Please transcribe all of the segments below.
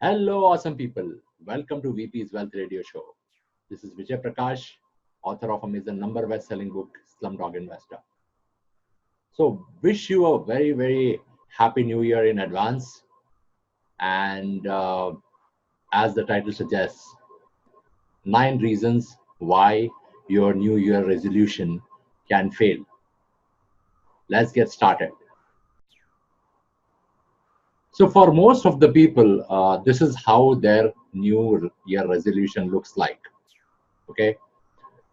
Hello, awesome people. Welcome to VP's Wealth Radio Show. This is Vijay Prakash, author of Amazon number best-selling book, Slumdog Investor. So, wish you a very, very happy New Year in advance. And as the title suggests, 9 reasons why your New Year resolution can fail. Let's get started. So, for most of the people, this is how their New Year resolution looks like. Okay.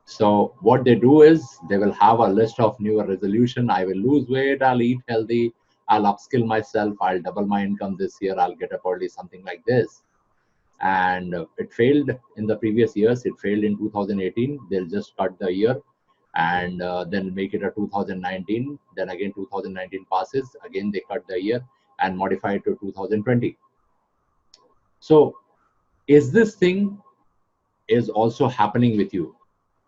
So what they do is they will have a list of new resolution. I will lose weight, I'll eat healthy, I'll upskill myself, I'll double my income this year, I'll get up early, something like this. And it failed in the previous years. It failed in 2018. They'll just cut the year and then make it a 2019. Then again 2019 passes. Again they cut the year and modify it to 2020. So is this thing is also happening with you?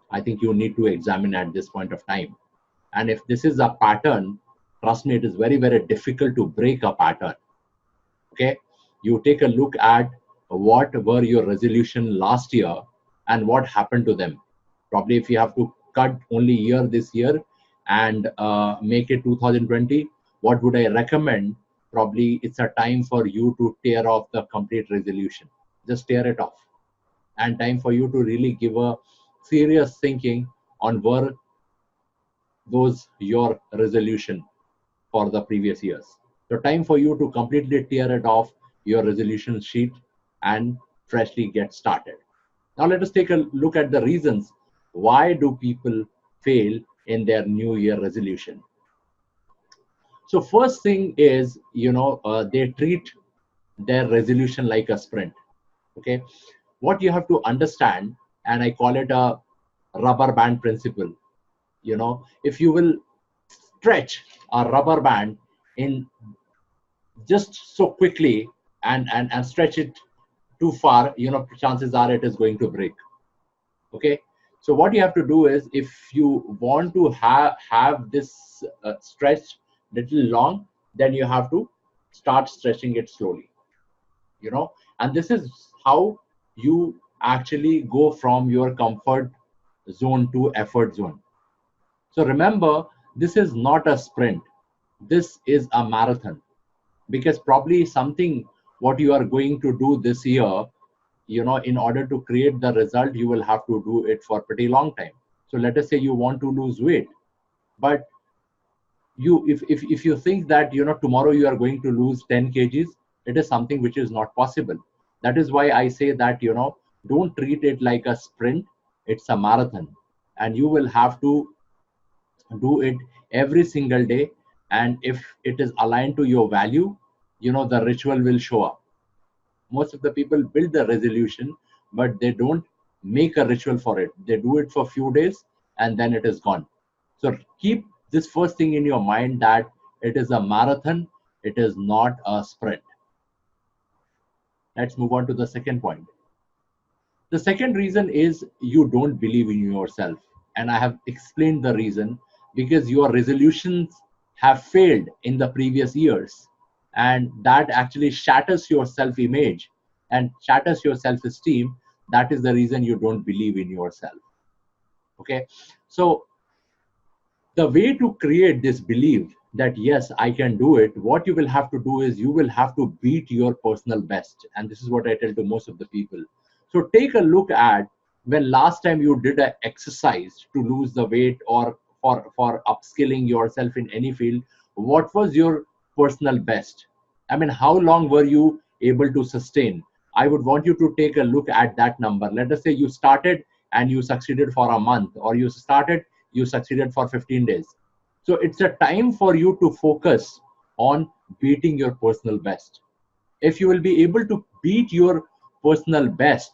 I think you need to examine at this point of time. And if this is a pattern, trust me, it is very, very difficult to break a pattern. Okay. You take a look at what were your resolution last year and what happened to them. Probably if you have to cut only year this year and make it 2020, what would I recommend? Probably it's a time for you to tear off the complete resolution. Just tear it off. And time for you to really give a serious thinking on were those your resolution for the previous years. So time for you to completely tear it off your resolution sheet and freshly get started. Now let us take a look at the reasons why do people fail in their new year resolution. So first thing is, they treat their resolution like a sprint. Okay, what you have to understand, and I call it a rubber band principle. If you will stretch a rubber band in just so quickly and stretch it too far, chances are it is going to break. Okay, so what you have to do is, if you want to have this stretch little long, then you have to start stretching it slowly. And this is how you actually go from your comfort zone to effort zone. So remember, this is not a sprint. This is a marathon, because probably something what you are going to do this year, in order to create the result, you will have to do it for a pretty long time. So let us say you want to lose weight, but if you think that tomorrow you are going to lose 10 kgs, it is something which is not possible. That is why I say that don't treat it like a sprint. It's a marathon, and you will have to do it every single day. And if it is aligned to your value, the ritual will show up. Most of the people build the resolution, but they don't make a ritual for it. They do it for a few days and then it is gone. So keep this first thing in your mind, that it is a marathon, it is not a sprint. Let's move on to the second point. The second reason is you don't believe in yourself. And I have explained the reason, because your resolutions have failed in the previous years. And that actually shatters your self-image and shatters your self-esteem. That is the reason you don't believe in yourself. Okay. So the way to create this belief that yes, I can do it, what you will have to do is you will have to beat your personal best. And this is what I tell to most of the people. So take a look at when last time you did an exercise to lose the weight, or for upskilling yourself in any field. What was your personal best? I mean, how long were you able to sustain? I would want you to take a look at that number. Let us say you started and you succeeded for a month, or you succeeded for 15 days. So it's a time for you to focus on beating your personal best. If you will be able to beat your personal best,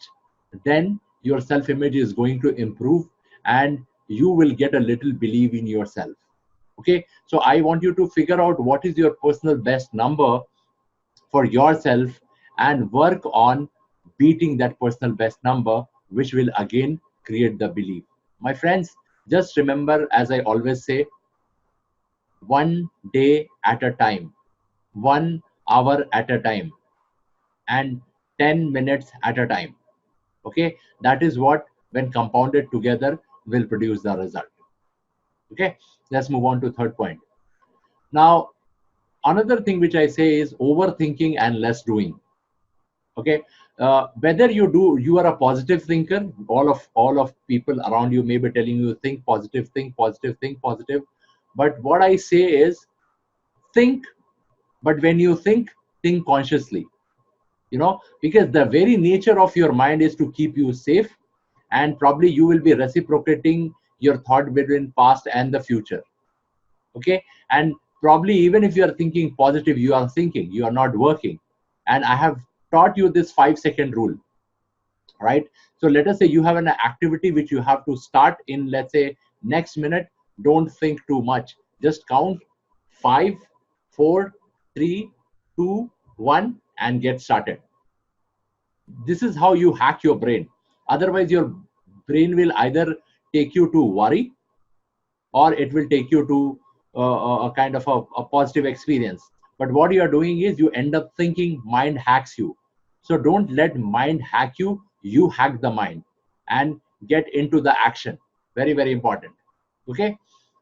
then your self-image is going to improve and you will get a little belief in yourself. Okay, so I want you to figure out what is your personal best number for yourself and work on beating that personal best number, which will again create the belief. My friends, just remember, as I always say, one day at a time, 1 hour at a time. And 10 minutes at a time. Okay, that is what, when compounded together, will produce the result. Okay, let's move on to third point. Now, another thing which I say is overthinking and less doing. Okay, whether you are a positive thinker, all of people around you may be telling you think positive, think positive, think positive. But what I say is think, but when you think consciously. Because the very nature of your mind is to keep you safe, and probably you will be reciprocating your thought between past and the future. Okay, and probably even if you are thinking positive, you are thinking, you are not working. And I have taught you this 5-second rule, right? So let us say you have an activity which you have to start in, let's say, next minute. Don't think too much, just count 5, 4, 3, 2, 1, and get started. This is how you hack your brain. Otherwise your brain will either take you to worry, or it will take you to a kind of a positive experience. But what you are doing is you end up thinking mind hacks you. So don't let mind hack you, you hack the mind and get into the action. Very, very important. Okay,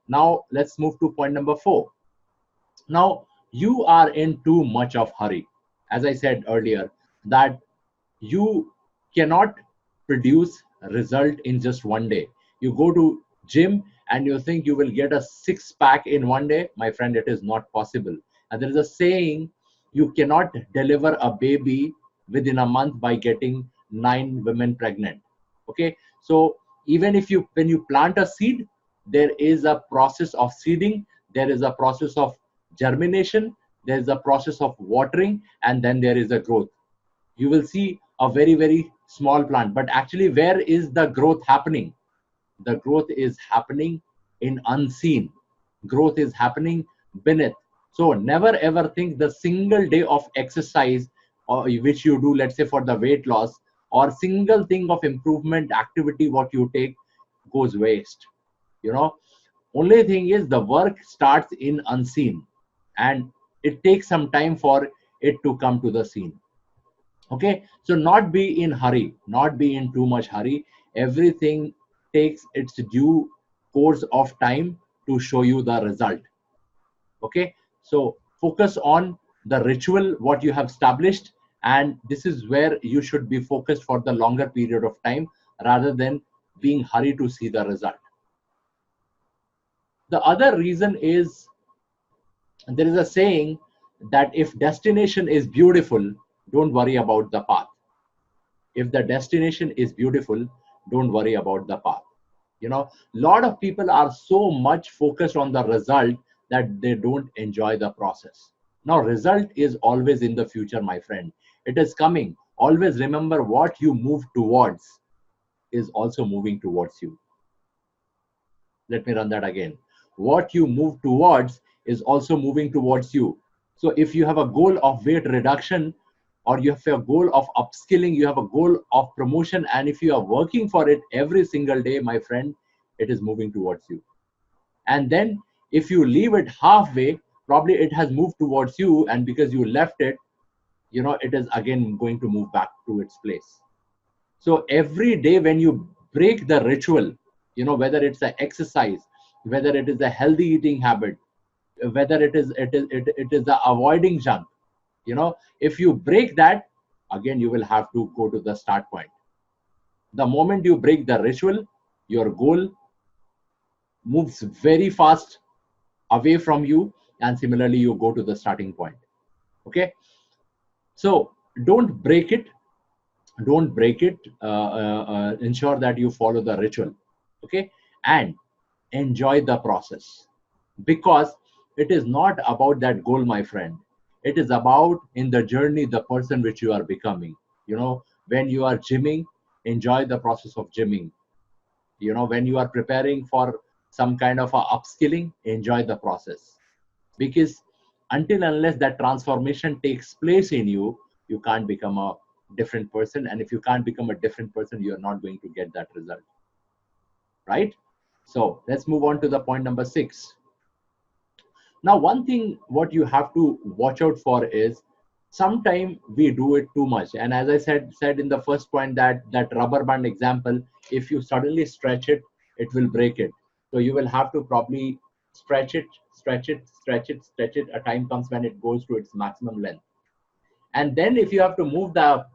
now let's move to point number 4. Now, you are in too much of hurry. As I said earlier, that you cannot produce result in just one day. You go to gym and you think you will get a six pack in one day. My friend, it is not possible. And there is a saying, you cannot deliver a baby within a month by getting 9 women pregnant. Okay, so even if you, when you plant a seed, there is a process of seeding, there is a process of germination, there is a process of watering, and then there is a growth. You will see a very, very small plant, but actually where is the growth happening? The growth is happening in unseen. Growth is happening beneath. So never ever think the single day of exercise, or which you do, let's say for the weight loss, or single thing of improvement activity what you take goes waste. you know Only thing is the work starts in unseen, and it takes some time for it to come to the scene. Okay, so not be in hurry, not be in too much hurry. Everything takes its due course of time to show you the result. Okay, so focus on the ritual what you have established, and this is where you should be focused for the longer period of time, rather than being hurried to see the result. The other reason is, there is a saying that if destination is beautiful, don't worry about the path. If the destination is beautiful, don't worry about the path. Lot of people are so much focused on the result that they don't enjoy the process. Now result is always in the future, my friend. It is coming. Always remember, what you move towards is also moving towards you. Let me run that again. What you move towards is also moving towards you. So if you have a goal of weight reduction, or you have a goal of upskilling, you have a goal of promotion, and if you are working for it every single day, my friend, it is moving towards you. And then if you leave it halfway, probably it has moved towards you, and because you left it, it is again going to move back to its place. So every day when you break the ritual, whether it's an exercise, whether it is a healthy eating habit, whether it is the avoiding junk, if you break that, again you will have to go to the start point. The moment you break the ritual, your goal moves very fast away from you, and similarly you go to the starting point. Okay, so don't break it. Ensure that you follow the ritual. Okay, and enjoy the process, because it is not about that goal, my friend. It is about, in the journey, the person which you are becoming. When you are gymming, enjoy the process of gymming. When you are preparing for some kind of a upskilling, enjoy the process. Because until unless that transformation takes place in you, you can't become a different person. And if you can't become a different person, you're not going to get that result, right? So let's move on to the point number 6. Now, one thing what you have to watch out for is sometimes we do it too much. And as I said in the first point, that rubber band example, if you suddenly stretch it, it will break it. So you will have to probably stretch it, stretch it, stretch it, stretch it. A time comes when it goes to its maximum length. And then if you have to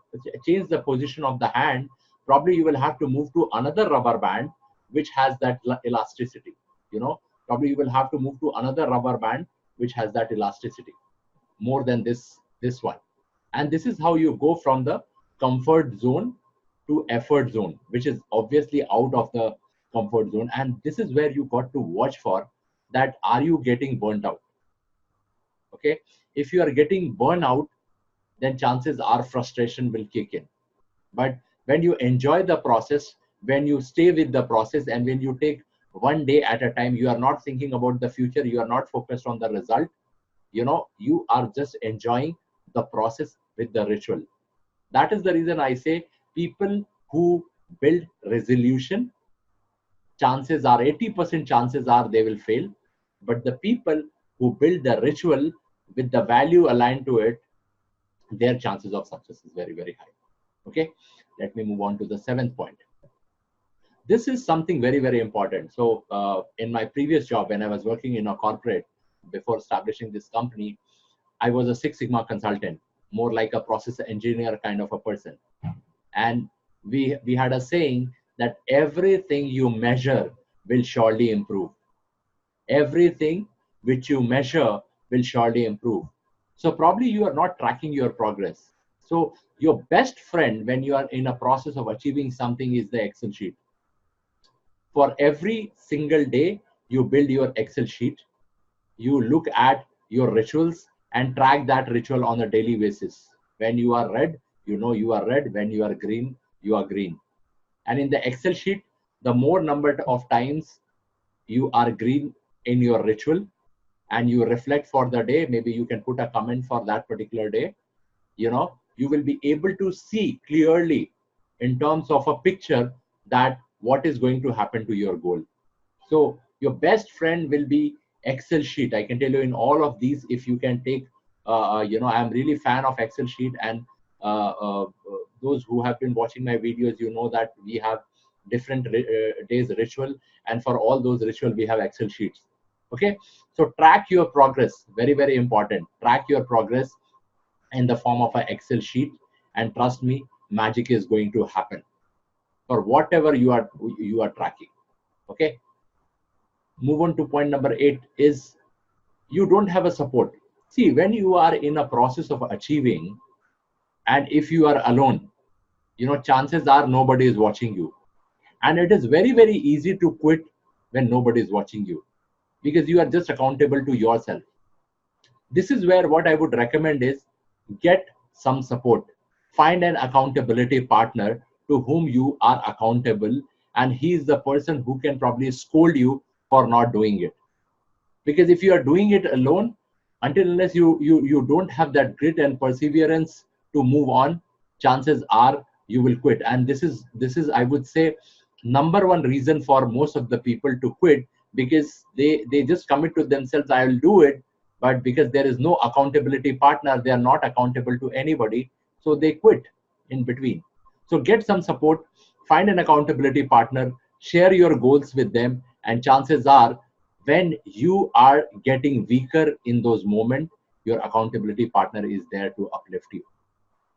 change the position of the hand, probably you will have to move to another rubber band which has that elasticity. you know Probably you will have to move to another rubber band which has that elasticity more than this one. And this is how you go from the comfort zone to effort zone, which is obviously out of the comfort zone. And this is where you got to watch for that, are you getting burnt out? Okay, if you are getting burnt out, then chances are frustration will kick in. But when you enjoy the process, when you stay with the process, and when you take one day at a time, you are not thinking about the future, you are not focused on the result. You are just enjoying the process with the ritual. That is the reason I say people who build resolution, chances are 80% chances are they will fail. But the people who build the ritual with the value aligned to it, their chances of success is very, very high. Okay, let me move on to the seventh point. This is something very, very important. So in my previous job, when I was working in a corporate before establishing this company, I was a Six Sigma consultant, more like a process engineer kind of a person. And we had a saying that everything you measure will surely improve. Everything which you measure will surely improve. So probably you are not tracking your progress. So your best friend when you are in a process of achieving something is the Excel sheet. For every single day, you build your Excel sheet. You look at your rituals and track that ritual on a daily basis. When you are red, you know you are red. When you are green, you are green. And in the Excel sheet, the more number of times you are green in your ritual and you reflect for the day, maybe you can put a comment for that particular day, you will be able to see clearly in terms of a picture that what is going to happen to your goal. So your best friend will be Excel sheet. I can tell you in all of these, if you can take, I'm really fan of Excel sheet. And those who have been watching my videos, you know that we have different days ritual. And for all those ritual, we have Excel sheets. Okay. So track your progress. Very, very important. Track your progress in the form of an Excel sheet. And trust me, magic is going to happen for whatever you are tracking. Okay. Move on to point number 8 is you don't have a support. See, when you are in a process of achieving, and if you are alone, chances are nobody is watching you. And it is very, very easy to quit when nobody is watching you, because you are just accountable to yourself. This is where what I would recommend is get some support. Find an accountability partner to whom you are accountable, and he is the person who can probably scold you for not doing it. Because if you are doing it alone, until unless you don't have that grit and perseverance to move on, chances are you will quit. And this is I would say number one reason for most of the people to quit, because they just commit to themselves, I will do it, but because there is no accountability partner, they are not accountable to anybody, so they quit in between. So get some support, find an accountability partner, share your goals with them, and chances are when you are getting weaker in those moments, your accountability partner is there to uplift you.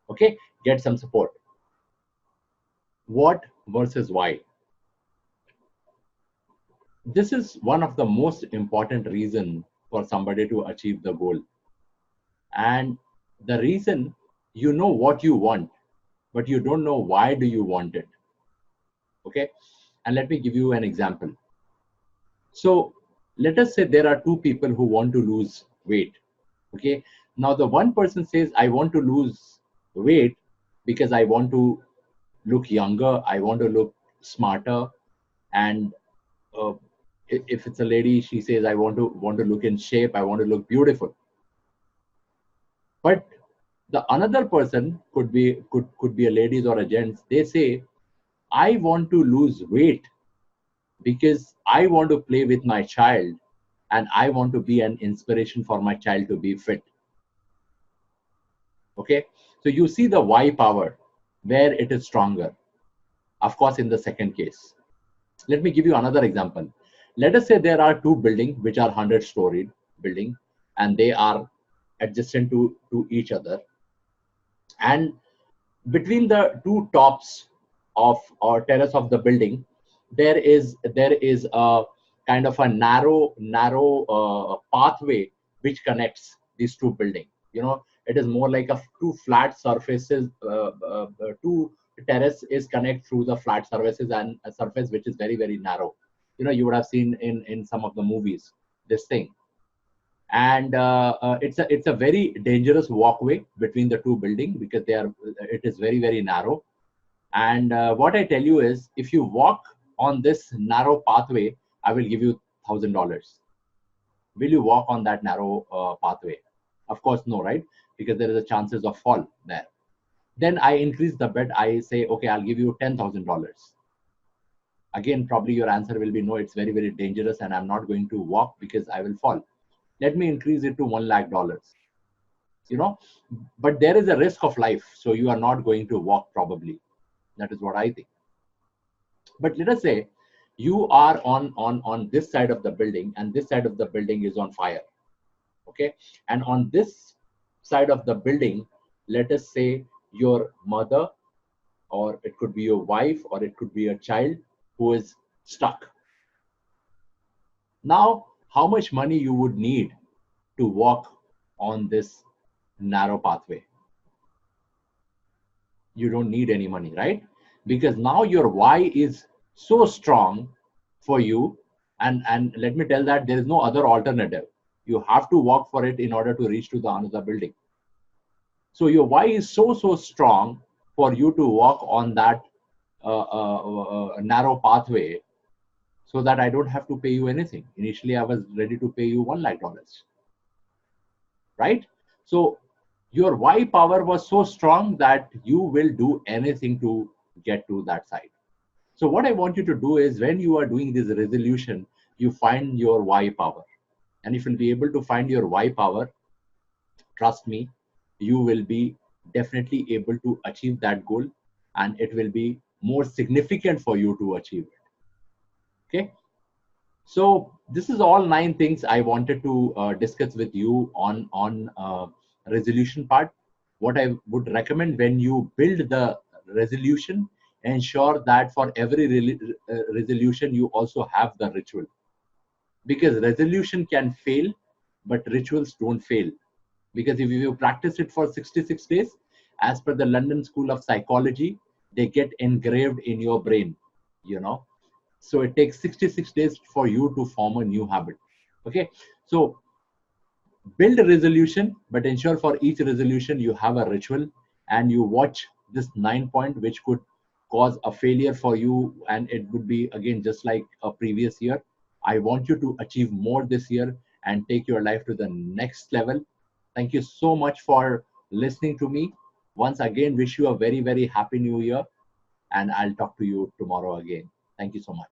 Okay, get some support. What versus why? This is one of the most important reason for somebody to achieve the goal. And the reason, you know what you want, but you don't know why do you want it. Okay, and let me give you an example. So let us say there are two people who want to lose weight. Okay, now the one person says, I want to lose weight because I want to look younger, I want to look smarter. And uh, if it's a lady, she says, I want to look in shape, I want to look beautiful. But the another person could be a ladies or a gents, they say, I want to lose weight because I want to play with my child and I want to be an inspiration for my child to be fit. Okay, so you see the why power where it is stronger. Of course, in the second case, let me give you another example. Let us say there are two buildings which are 100-storied building, and they are adjacent to each other, and between the two tops of or terrace of the building, there is a kind of a narrow pathway which connects these two buildings. It is more like a two flat surfaces. Two terrace is connect through the flat surfaces, and a surface which is very very narrow. You would have seen in some of the movies this thing. And it's a very dangerous walkway between the two buildings, because it is very very narrow. And what I tell you is, if you walk on this narrow pathway, I will give you $1,000. Will you walk on that narrow pathway? Of course no, right? Because there is a chances of fall there. Then I increase the bet. I say, okay, I'll give you $10,000. Again, probably your answer will be no, it's very very dangerous and I'm not going to walk because I will fall. Let me increase it to $1 lakh. you know but there is a risk of life, so you are not going to walk probably. That is what I think. But let us say you are on this side of the building, and this side of the building is on fire. Okay, and on this side of the building, let us say your mother, or it could be your wife, or it could be a child who is stuck. Now, how much money you would need to walk on this narrow pathway? You don't need any money, right? Because now your why is so strong for you. And let me tell that there is no other alternative. You have to walk for it in order to reach to the another building. So your why is so strong for you to walk on that narrow pathway, so that I don't have to pay you anything. Initially I was ready to pay you $1 lakh, right? So your why power was so strong that you will do anything to get to that side. So what I want you to do is, when you are doing this resolution, you find your why power. And if you'll be able to find your why power, trust me, you will be definitely able to achieve that goal, and it will be more significant for you to achieve it. Okay. So this is all 9 things I wanted to discuss with you on resolution part. What I would recommend, when you build the resolution, ensure that for every resolution you also have the ritual, because resolution can fail, but rituals don't fail. Because if you practice it for 66 days, as per the London School of Psychology, they get engraved in your brain. You know, so it takes 66 days for you to form a new habit. Okay, so build a resolution, but ensure for each resolution you have a ritual, and you watch this 9 point, which could cause a failure for you, and it would be again just like a previous year. I want you to achieve more this year and take your life to the next level. Thank you so much for listening to me. Once again, wish you a very very happy new year, and I'll talk to you tomorrow again. Thank you so much.